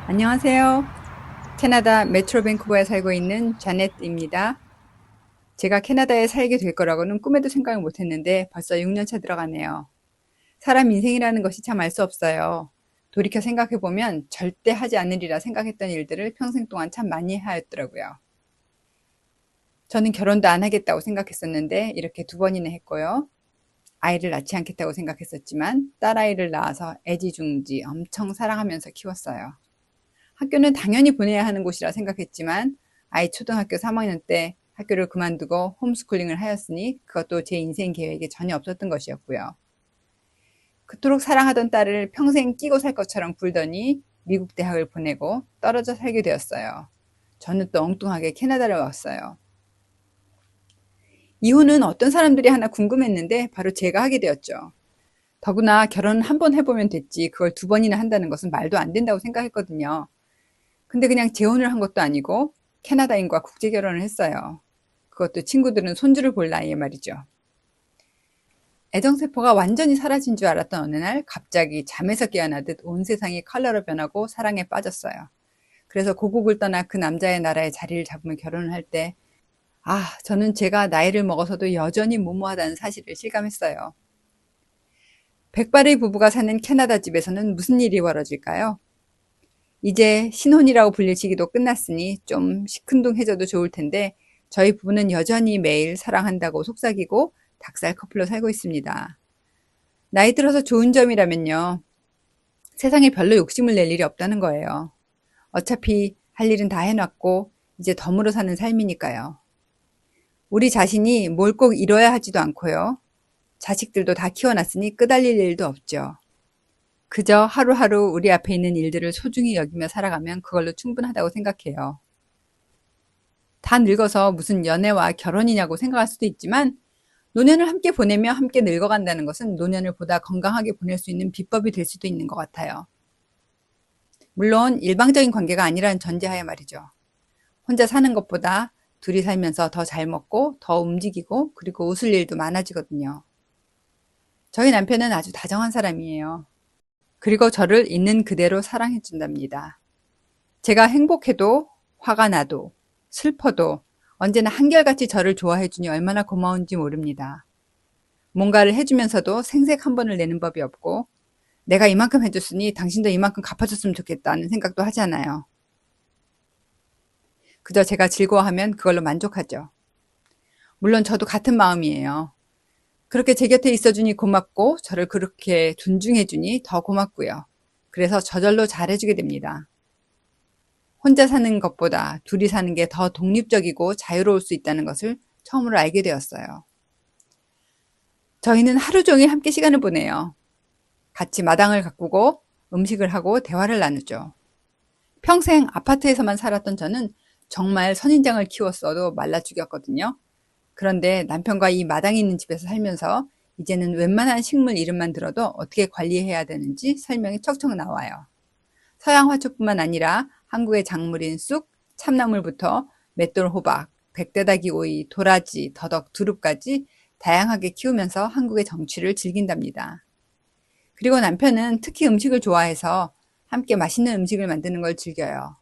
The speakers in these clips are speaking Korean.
안녕하세요. 캐나다 메트로 밴쿠버에 살고 있는 자넷입니다. 제가 캐나다에 살게 될 거라고는 꿈에도 생각을 못 했는데 벌써 6년 차 들어가네요. 사람 인생이라는 것이 참 알 수 없어요. 돌이켜 생각해보면 절대 하지 않으리라 생각했던 일들을 평생 동안 참 많이 하였더라고요. 저는 결혼도 안 하겠다고 생각했었는데 이렇게 2번이나 했고요. 아이를 낳지 않겠다고 생각했었지만 딸아이를 낳아서 애지중지 엄청 사랑하면서 키웠어요. 학교는 당연히 보내야 하는 곳이라 생각했지만 아이 초등학교 3학년 때 학교를 그만두고 홈스쿨링을 하였으니 그것도 제 인생 계획에 전혀 없었던 것이었고요. 그토록 사랑하던 딸을 평생 끼고 살 것처럼 굴더니 미국 대학을 보내고 떨어져 살게 되었어요. 저는 또 엉뚱하게 캐나다를 왔어요. 이혼은 어떤 사람들이 하나 궁금했는데 바로 제가 하게 되었죠. 더구나 결혼 한 번 해보면 됐지 그걸 2번이나 한다는 것은 말도 안 된다고 생각했거든요. 근데 그냥 재혼을 한 것도 아니고 캐나다인과 국제 결혼을 했어요. 그것도 친구들은 손주를 볼 나이에 말이죠. 애정세포가 완전히 사라진 줄 알았던 어느 날 갑자기 잠에서 깨어나듯 온 세상이 컬러로 변하고 사랑에 빠졌어요. 그래서 고국을 떠나 그 남자의 나라에 자리를 잡으며 결혼을 할 때, 저는 제가 나이를 먹어서도 여전히 무모하다는 사실을 실감했어요. 백발의 부부가 사는 캐나다 집에서는 무슨 일이 벌어질까요? 이제 신혼이라고 불릴 시기도 끝났으니 좀 시큰둥해져도 좋을 텐데 저희 부부는 여전히 매일 사랑한다고 속삭이고 닭살 커플로 살고 있습니다. 나이 들어서 좋은 점이라면요. 세상에 별로 욕심을 낼 일이 없다는 거예요. 어차피 할 일은 다 해놨고 이제 덤으로 사는 삶이니까요. 우리 자신이 뭘 꼭 이뤄야 하지도 않고요. 자식들도 다 키워놨으니 끄달릴 일도 없죠. 그저 하루하루 우리 앞에 있는 일들을 소중히 여기며 살아가면 그걸로 충분하다고 생각해요. 다 늙어서 무슨 연애와 결혼이냐고 생각할 수도 있지만 노년을 함께 보내며 함께 늙어간다는 것은 노년을 보다 건강하게 보낼 수 있는 비법이 될 수도 있는 것 같아요. 물론 일방적인 관계가 아니라는 전제하에 말이죠. 혼자 사는 것보다 둘이 살면서 더 잘 먹고 더 움직이고 그리고 웃을 일도 많아지거든요. 저희 남편은 아주 다정한 사람이에요. 그리고 저를 있는 그대로 사랑해 준답니다. 제가 행복해도 화가 나도 슬퍼도 언제나 한결같이 저를 좋아해 주니 얼마나 고마운지 모릅니다. 뭔가를 해주면서도 생색 한 번을 내는 법이 없고 내가 이만큼 해줬으니 당신도 이만큼 갚아줬으면 좋겠다는 생각도 하지 않아요. 그저 제가 즐거워하면 그걸로 만족하죠. 물론 저도 같은 마음이에요. 그렇게 제 곁에 있어주니 고맙고 저를 그렇게 존중해주니 더 고맙고요. 그래서 저절로 잘해주게 됩니다. 혼자 사는 것보다 둘이 사는 게 더 독립적이고 자유로울 수 있다는 것을 처음으로 알게 되었어요. 저희는 하루 종일 함께 시간을 보내요. 같이 마당을 가꾸고 음식을 하고 대화를 나누죠. 평생 아파트에서만 살았던 저는 정말 선인장을 키웠어도 말라 죽였거든요. 그런데 남편과 이 마당이 있는 집에서 살면서 이제는 웬만한 식물 이름만 들어도 어떻게 관리해야 되는지 설명이 척척 나와요. 서양 화초뿐만 아니라 한국의 작물인 쑥, 참나물부터 맷돌 호박, 백대다기 오이, 도라지, 더덕, 두릅까지 다양하게 키우면서 한국의 정취를 즐긴답니다. 그리고 남편은 특히 음식을 좋아해서 함께 맛있는 음식을 만드는 걸 즐겨요.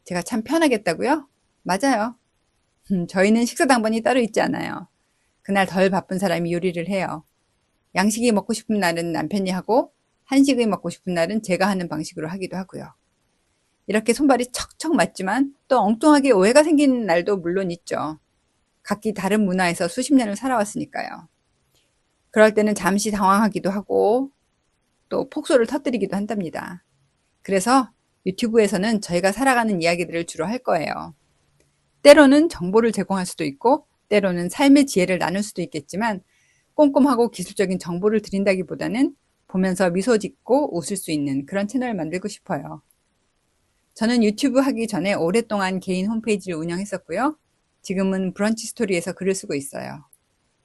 제가 참 편하겠다고요? 맞아요. 저희는 식사 당번이 따로 있지 않아요. 그날 덜 바쁜 사람이 요리를 해요. 양식이 먹고 싶은 날은 남편이 하고 한식이 먹고 싶은 날은 제가 하는 방식으로 하기도 하고요. 이렇게 손발이 척척 맞지만 또 엉뚱하게 오해가 생기는 날도 물론 있죠. 각기 다른 문화에서 수십 년을 살아왔으니까요. 그럴 때는 잠시 당황하기도 하고 또 폭소를 터뜨리기도 한답니다. 그래서 유튜브에서는 저희가 살아가는 이야기들을 주로 할 거예요. 때로는 정보를 제공할 수도 있고 때로는 삶의 지혜를 나눌 수도 있겠지만 꼼꼼하고 기술적인 정보를 드린다기보다는 보면서 미소 짓고 웃을 수 있는 그런 채널을 만들고 싶어요. 저는 유튜브 하기 전에 오랫동안 개인 홈페이지를 운영했었고요. 지금은 브런치 스토리에서 글을 쓰고 있어요.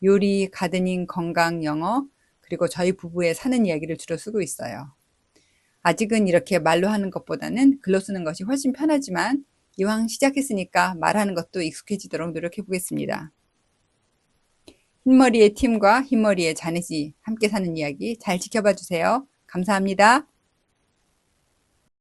요리, 가드닝, 건강, 영어, 그리고 저희 부부의 사는 이야기를 주로 쓰고 있어요. 아직은 이렇게 말로 하는 것보다는 글로 쓰는 것이 훨씬 편하지만 이왕 시작했으니까 말하는 것도 익숙해지도록 노력해 보겠습니다. 흰머리의 팀과 흰머리의 자넷이 함께 사는 이야기 잘 지켜봐 주세요. 감사합니다.